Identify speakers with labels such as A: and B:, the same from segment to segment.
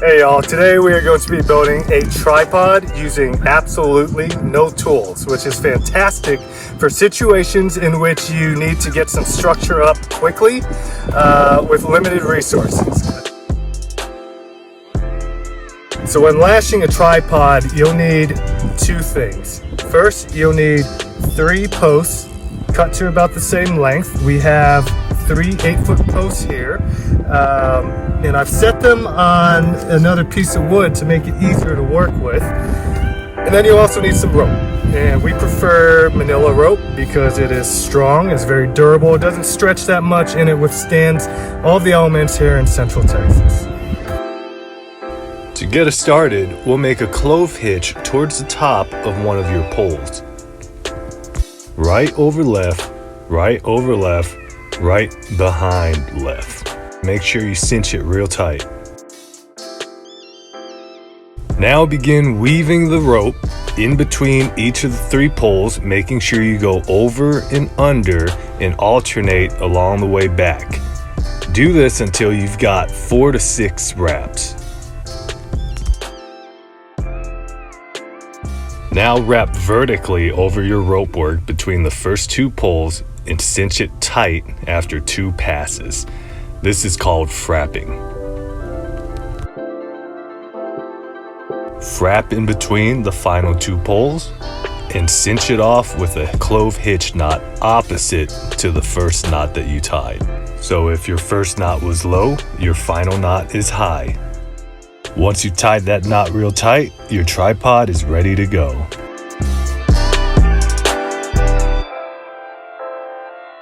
A: Hey y'all, today we are going to be building a tripod using absolutely no tools, which is fantastic for situations in which you need to get some structure up quickly with limited resources. So when lashing a tripod, you'll need two things. First, you'll need 3 posts cut to about the same length. We have 3 8-foot posts here, and I've set them on another piece of wood to make it easier to work with. And then you also need some rope, and we prefer Manila rope because it is strong, it's very durable, it doesn't stretch that much, and it withstands all the elements here in Central Texas.
B: To get us started, we'll make a clove hitch towards the top of one of your poles. Right over left, right over left, right behind left. Make sure you cinch it real tight. Now begin weaving the rope in between each of the 3 poles, making sure you go over and under and alternate along the way back. Do this until you've got 4 to 6 wraps. Now wrap vertically over your rope work between the first 2 poles and cinch it tight after 2 passes. This is called frapping. Frap in between the final 2 poles and cinch it off with a clove hitch knot opposite to the first knot that you tied. So if your first knot was low, your final knot is high. Once you tied that knot real tight, your tripod is ready to go.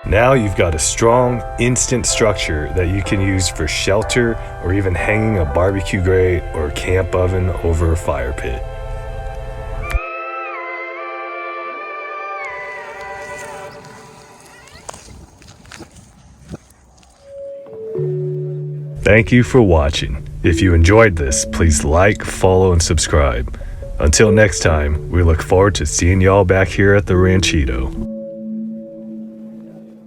B: Now you've got a strong, instant structure that you can use for shelter or even hanging a barbecue grate or camp oven over a fire pit. Thank you for watching. If you enjoyed this, please like, follow, and subscribe. Until next time, we look forward to seeing y'all back here at the Ranchito.